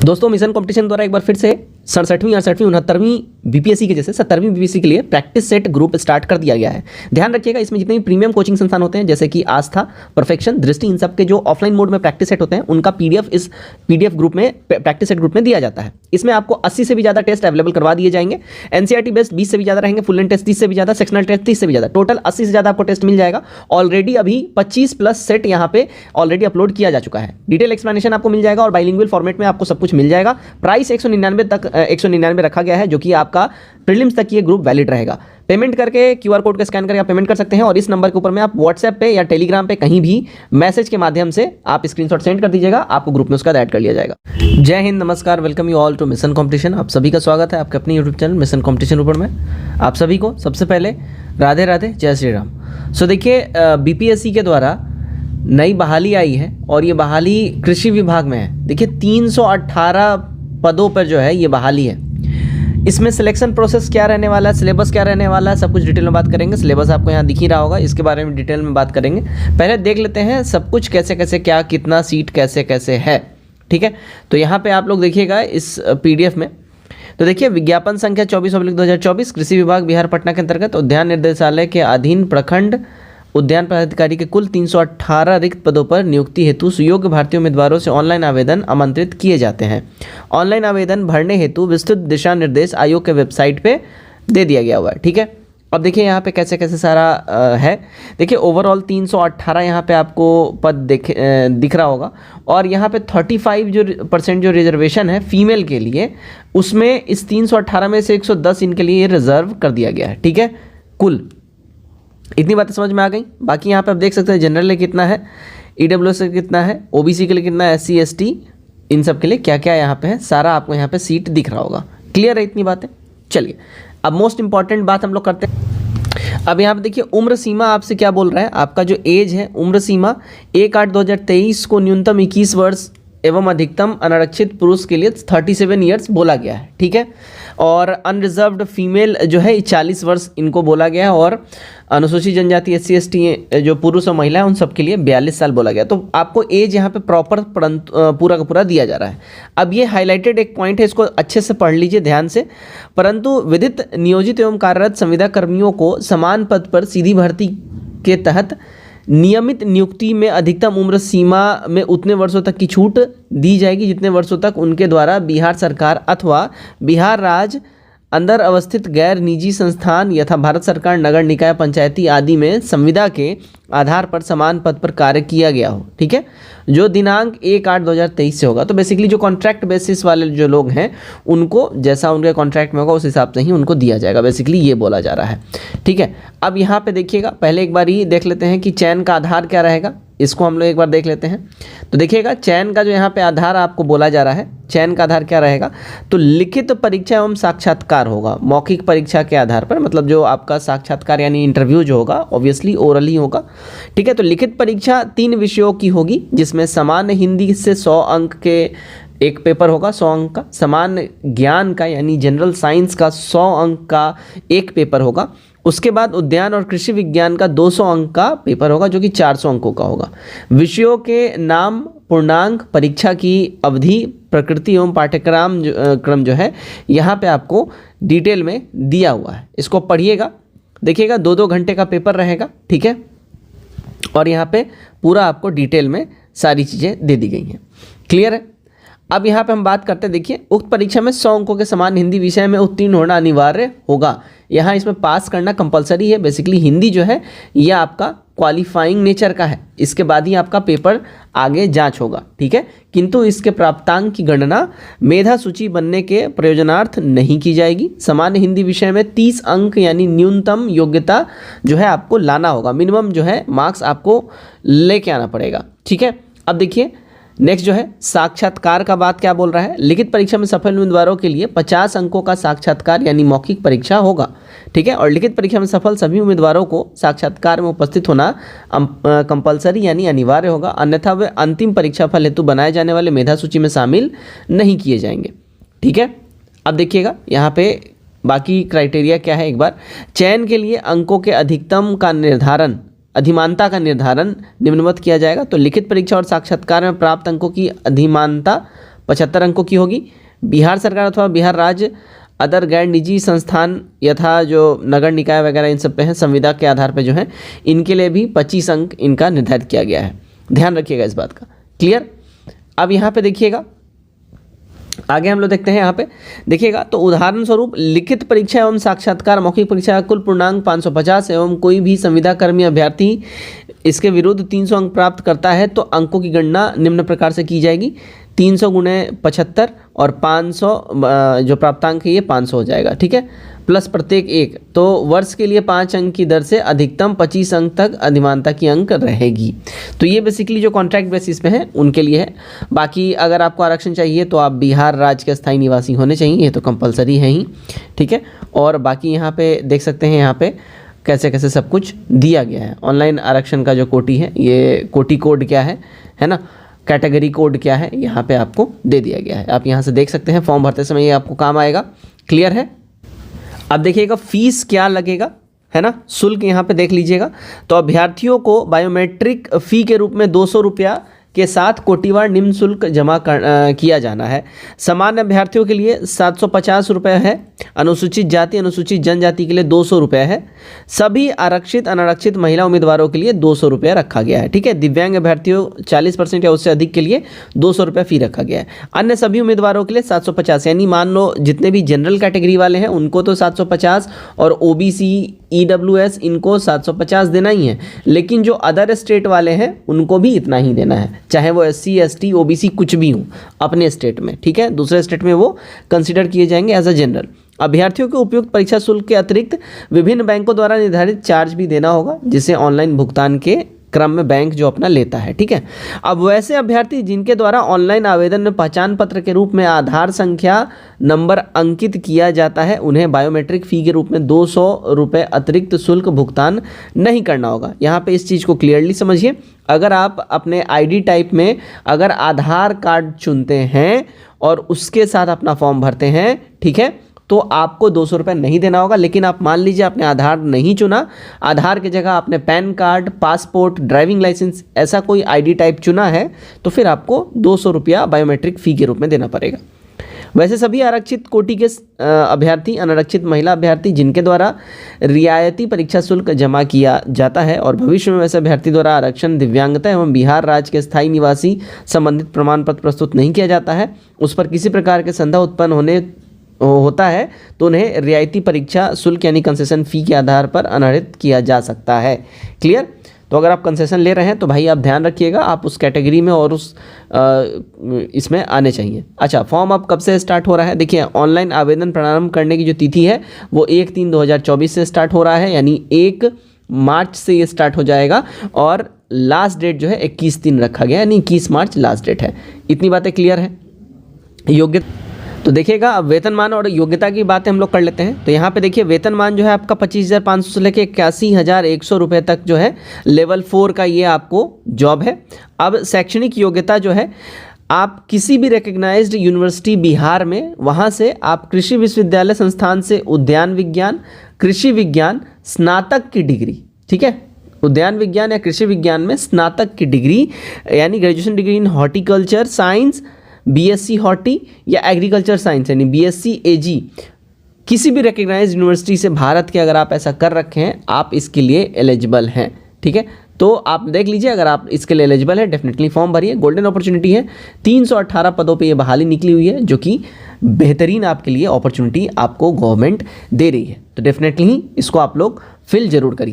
दोस्तों mission competition द्वारा एक बार फिर से 67वीं 68वीं 69वीं बीपीएससी के जैसे 70वीं बीपीएससी के लिए प्रैक्टिस सेट ग्रुप स्टार्ट कर दिया गया है। ध्यान रखिएगा, इसमें जितने भी प्रीमियम कोचिंग संस्थान होते हैं जैसे कि आस्था, परफेक्शन, दृष्टि, इन सब के जो ऑफलाइन मोड में प्रैक्टिस सेट होते हैं उनका पीडीएफ इस पीडीएफ ग्रुप में, प्रैक्टिस सेट ग्रुप में दिया जाता है। इसमें आपको 80 से भी ज़्यादा टेस्ट अवेलेबल करवा दिए जाएंगे। एनसीईआरटी बेस्ड 20 से भी ज़्यादा रहेंगे, फुल लेंथ टेस्ट 30 से भी ज़्यादा, सेक्शनल टेस्ट 30 से भी ज़्यादा, टोटल 80 से ज़्यादा आपको टेस्ट मिल जाएगा। ऑलरेडी अभी 25 प्लस सेट यहाँ पे ऑलरेडी अपलोड किया जा चुका है। डिटेल एक्सप्लेनेशन आपको मिल जाएगा और बाइलिंगुअल फॉर्मेट में आपको सब कुछ मिल जाएगा। प्राइस 199 रखा गया है, जो कि आपका प्रीलिम्स तक ये ग्रुप वैलिड रहेगा। पेमेंट करके क्यूआर कोड का स्कैन करके आप पेमेंट कर सकते हैं और इस नंबर के ऊपर में आप व्हाट्सएप पे या टेलीग्राम पे कहीं भी मैसेज के माध्यम से आप स्क्रीनशॉट सेंड कर दीजिएगा, आपको ग्रुप में उसका ऐड कर लिया जाएगा। जय हिंद, नमस्कार, welcome you all to mission competition. आप सभी का स्वागत है आपके अपने यूट्यूब चैनल मिशन कंपटीशन ऊपर में। आप सभी को सबसे पहले राधे राधे, जय श्री राम। सो देखिए, बीपीएससी के द्वारा नई बहाली आई है और ये बहाली कृषि विभाग में है। देखिए 318 पदों पर जो है ये बहाली है। इसमें सिलेक्शन प्रोसेस क्या रहने वाला है, सिलेबस क्या रहने वाला है, सब कुछ डिटेल में बात करेंगे। सिलेबस आपको यहाँ दिख ही रहा होगा, इसके बारे में डिटेल में बात करेंगे। पहले देख लेते हैं सब कुछ कैसे कैसे, क्या कितना सीट कैसे कैसे है, ठीक है। तो यहाँ पे आप लोग देखिएगा इस पीडीएफ में, तो देखिए विज्ञापन संख्या 24/2024 कृषि विभाग बिहार पटना के अंतर्गत उद्यान निर्देशालय के अधीन प्रखंड उद्यान पदाधिकारी के कुल 318 रिक्त पदों पर नियुक्ति हेतु सुयोग्य भारतीय उम्मीदवारों से ऑनलाइन आवेदन आमंत्रित किए जाते हैं। ऑनलाइन आवेदन भरने हेतु विस्तृत दिशा निर्देश आयोग के वेबसाइट पे दे दिया गया हुआ है, ठीक है। अब देखिए यहाँ पे कैसे कैसे सारा है। देखिए ओवरऑल 318 यहाँ पे आपको पद दिख रहा होगा और यहाँ पे 35% जो रिजर्वेशन है फीमेल के लिए, उसमें इस 318 में से 110 इनके लिए रिजर्व कर दिया गया है, ठीक है। कुल इतनी बातें समझ में आ गई। बाकी यहाँ पे आप देख सकते हैं जनरल के कितना है, ईडब्ल्यूएस के कितना है, ओबीसी के लिए कितना है, एससी एसटी, इन सब के लिए क्या क्या यहाँ पे है, सारा आपको यहाँ पे सीट दिख रहा होगा। क्लियर है इतनी बातें? चलिए अब मोस्ट इंपॉर्टेंट बात हम लोग करते हैं। अब यहाँ पे देखिए उम्र सीमा आपसे क्या बोल रहा है, आपका जो एज है उम्र सीमा 1/8/2023 को न्यूनतम 21 वर्ष एवं अधिकतम अनारक्षित पुरुष के लिए 37 ईयर्स बोला गया है, ठीक है। और अनरिजर्व्ड फीमेल जो है 40 वर्ष इनको बोला गया है और अनुसूचित जनजाति एससी एसटी जो पुरुष और महिला है उन सब के लिए 42 साल बोला गया। तो आपको एज यहाँ पे प्रॉपर पूरा का पूरा दिया जा रहा है। अब ये हाईलाइटेड एक पॉइंट है, इसको अच्छे से पढ़ लीजिए ध्यान से। परंतु विदित नियोजित एवं कार्यरत संविदा कर्मियों को समान पद पर सीधी भर्ती के तहत नियमित नियुक्ति में अधिकतम उम्र सीमा में उतने वर्षों तक की छूट दी जाएगी जितने वर्षों तक उनके द्वारा बिहार सरकार अथवा बिहार राज्य अंदर अवस्थित गैर निजी संस्थान यथा भारत सरकार, नगर निकाय, पंचायती आदि में संविदा के आधार पर समान पद पर कार्य किया गया हो, ठीक है, जो दिनांक 1/8/2023 से होगा। तो बेसिकली जो कॉन्ट्रैक्ट बेसिस वाले जो लोग हैं उनको जैसा उनके कॉन्ट्रैक्ट में होगा उस हिसाब से ही उनको दिया जाएगा, बेसिकली ये बोला जा रहा है, ठीक है। अब यहाँ पे देखिएगा, पहले एक बार ये देख लेते हैं कि चयन का आधार क्या रहेगा, इसको हम लोग एक बार देख लेते हैं। तो देखिएगा चयन का जो यहाँ पे आधार आपको बोला जा रहा है, चयन का आधार क्या रहेगा, तो लिखित परीक्षा एवं साक्षात्कार होगा। मौखिक परीक्षा के आधार पर, मतलब जो आपका साक्षात्कार यानी इंटरव्यू जो होगा ऑब्वियसली ओरल ही होगा, ठीक है। तो लिखित परीक्षा 3 विषयों की होगी, जिसमें सामान्य हिंदी से 100 अंक के एक पेपर होगा 100 अंक का, सामान्य ज्ञान का यानी जनरल साइंस का 100 अंक का एक पेपर होगा। उसके बाद उद्यान और कृषि विज्ञान का 200 अंक का पेपर होगा जो कि 400 अंकों का होगा। विषयों के नाम, पूर्णांक, परीक्षा की अवधि, प्रकृति एवं पाठ्यक्रम क्रम जो है यहाँ पे आपको डिटेल में दिया हुआ है, इसको पढ़िएगा, देखिएगा 2-2 घंटे का पेपर रहेगा, ठीक है। और यहाँ पे पूरा आपको डिटेल में सारी चीज़ें दे दी गई हैं। क्लियर है? अब यहाँ पे हम बात करते हैं, देखिए उक्त परीक्षा में 100 अंकों के समान हिंदी विषय में उत्तीर्ण होना अनिवार्य होगा। यहाँ इसमें पास करना कंपलसरी है। बेसिकली हिंदी जो है यह आपका क्वालिफाइंग नेचर का है, इसके बाद ही आपका पेपर आगे जांच होगा, ठीक है। किंतु इसके प्राप्तांक की गणना मेधा सूची बनने के प्रयोजनार्थ नहीं की जाएगी। सामान्य हिंदी विषय में 30 अंक यानी न्यूनतम योग्यता जो है आपको लाना होगा, मिनिमम जो है मार्क्स आपको लेके आना पड़ेगा, ठीक है। अब देखिए नेक्स्ट जो है साक्षात्कार का बात क्या बोल रहा है, लिखित परीक्षा में सफल उम्मीदवारों के लिए 50 अंकों का साक्षात्कार यानी मौखिक परीक्षा होगा, ठीक है। और लिखित परीक्षा में सफल सभी उम्मीदवारों को साक्षात्कार में उपस्थित होना कंपलसरी यानी अनिवार्य होगा, अन्यथा वे अंतिम परीक्षा फल हेतु बनाए जाने वाले मेधा सूची में शामिल नहीं किए जाएंगे, ठीक है। अब देखिएगा यहाँ पे बाकी क्राइटेरिया क्या है। एक बार चयन के लिए अंकों के अधिकतम का निर्धारण, अधिमानता का निर्धारण निम्नवत किया जाएगा। तो लिखित परीक्षा और साक्षात्कार में प्राप्त अंकों की अधिमानता 75 अंकों की होगी। बिहार सरकार अथवा बिहार राज्य अदर गैर निजी संस्थान यथा जो नगर निकाय वगैरह इन सब पे हैं, संविदा के आधार पे जो है, इनके लिए भी 25 अंक इनका निर्धारित किया गया है। ध्यान रखिएगा इस बात का। क्लियर। अब यहाँ पे देखिएगा, आगे हम लोग देखते हैं। यहाँ पे देखिएगा तो उदाहरण स्वरूप लिखित परीक्षा एवं साक्षात्कार मौखिक परीक्षा का कुल पूर्णांक 550 एवं कोई भी संविदा कर्मी अभ्यर्थी इसके विरुद्ध 300 अंक प्राप्त करता है तो अंकों की गणना निम्न प्रकार से की जाएगी। 300 गुणे 75 और 500 जो प्राप्तांक है ये 500 हो जाएगा, ठीक है, प्लस प्रत्येक एक, तो वर्ष के लिए 5 अंक की दर से अधिकतम 25 अंक तक अधिमानता की अंक रहेगी। तो ये बेसिकली जो कॉन्ट्रैक्ट बेसिस पे है उनके लिए है। बाकी अगर आपको आरक्षण चाहिए तो आप बिहार राज्य के स्थायी निवासी होने चाहिए, ये तो कंपलसरी है ही, ठीक है। और बाकी यहाँ पे देख सकते हैं, यहाँ पे कैसे कैसे सब कुछ दिया गया है। ऑनलाइन आरक्षण का जो कोटि है, ये कोटि कोड क्या है ना, कैटेगरी कोड क्या है, यहाँ पे आपको दे दिया गया है। आप यहाँ से देख सकते हैं, फॉर्म भरते समय ये आपको काम आएगा। क्लियर है। अब देखिएगा फीस क्या लगेगा, है ना, शुल्क यहाँ पे देख लीजिएगा। तो अभ्यर्थियों को बायोमेट्रिक फ़ी के रूप में 200 रुपया के साथ कोटिवार निम्न शुल्क जमा किया जाना है। सामान्य अभ्यर्थियों के लिए 750 रुपये है, अनुसूचित जाति अनुसूचित जनजाति के लिए 200 रुपये है, सभी आरक्षित अनारक्षित महिला उम्मीदवारों के लिए 200 रुपये रखा गया है, ठीक है। दिव्यांग अभ्यर्थियों 40% या उससे अधिक के लिए 200 रुपये फ़ी रखा गया है। अन्य सभी उम्मीदवारों के लिए 750, यानी मान लो जितने भी जनरल कैटेगरी वाले हैं उनको तो 750 और OBC EWS इनको 750 देना ही है, लेकिन जो अदर स्टेट वाले हैं उनको भी इतना ही देना है, चाहे वो SC ST OBC कुछ भी हो अपने स्टेट में, ठीक है। दूसरे स्टेट में वो कंसिडर किए जाएंगे एज अ जनरल। अभ्यर्थियों को उपयुक्त परीक्षा शुल्क के अतिरिक्त विभिन्न बैंकों द्वारा निर्धारित चार्ज भी देना होगा, जिसे ऑनलाइन भुगतान के क्रम में बैंक जो अपना लेता है, ठीक है। अब वैसे अभ्यर्थी जिनके द्वारा ऑनलाइन आवेदन में पहचान पत्र के रूप में आधार संख्या नंबर अंकित किया जाता है, उन्हें बायोमेट्रिक फ़ी के रूप में 200 रुपये अतिरिक्त शुल्क भुगतान नहीं करना होगा। यहाँ पे इस चीज़ को क्लियरली समझिए। अगर आप अपने ID टाइप में अगर आधार कार्ड चुनते हैं और उसके साथ अपना फॉर्म भरते हैं, ठीक है, तो आपको 200 रुपये नहीं देना होगा। लेकिन आप मान लीजिए आपने आधार नहीं चुना, आधार की जगह आपने pan card, passport, driving licence ऐसा कोई ID टाइप चुना है, तो फिर आपको 200 रुपया बायोमेट्रिक फ़ी के रूप में देना पड़ेगा। वैसे सभी आरक्षित कोटि के अभ्यर्थी, अनारक्षित महिला अभ्यर्थी जिनके द्वारा रियायती परीक्षा शुल्क जमा किया जाता है और भविष्य में वैसे अभ्यर्थी द्वारा आरक्षण, दिव्यांगता एवं बिहार राज्य के स्थायी निवासी संबंधित प्रमाण पत्र प्रस्तुत नहीं किया जाता है, उस पर किसी प्रकार के संदेह उत्पन्न होता है, तो उन्हें रियायती परीक्षा शुल्क यानी कंसेशन फ़ी के आधार पर अनारित किया जा सकता है। क्लियर। तो अगर आप कंसेशन ले रहे हैं तो भाई आप ध्यान रखिएगा, आप उस कैटेगरी में और उस इसमें आने चाहिए। अच्छा, फॉर्म अब कब से स्टार्ट हो रहा है? देखिए, ऑनलाइन आवेदन प्रारंभ करने की जो तिथि है वो 1/3/2024 से स्टार्ट हो रहा है, यानी 1 मार्च से ये स्टार्ट हो जाएगा और लास्ट डेट जो है 21/3 रखा गया, यानी 21 मार्च लास्ट डेट है। इतनी बातें क्लियर है। योग्यता तो देखिएगा, अब वेतनमान और योग्यता की बातें हम लोग कर लेते हैं। तो यहाँ पे देखिए वेतनमान जो है आपका 25,500 से लेकर 81,100 रुपये तक जो है लेवल 4 का ये आपको जॉब है। अब शैक्षणिक योग्यता जो है, आप किसी भी रिकग्नाइज्ड यूनिवर्सिटी बिहार में वहाँ से आप कृषि विश्वविद्यालय संस्थान से उद्यान विज्ञान, कृषि विज्ञान स्नातक की डिग्री, ठीक है, उद्यान विज्ञान या कृषि विज्ञान में स्नातक की डिग्री यानी graduation degree in horticulture science, BSc horti या एग्रीकल्चर साइंस यानी BSc AG, किसी भी रिकग्नाइज्ड यूनिवर्सिटी से भारत के अगर आप ऐसा कर रखे हैं, आप इसके लिए एलिजिबल हैं, ठीक है। तो आप देख लीजिए, अगर आप इसके लिए एलिजिबल है डेफिनेटली फॉर्म भरिए। गोल्डन अपॉर्चुनिटी है, 318 पदों पे ये बहाली निकली हुई है, जो कि बेहतरीन आपके लिए अपॉर्चुनिटी आपको गवर्नमेंट दे रही है। तो डेफिनेटली इसको आप लोग फिल जरूर करिए।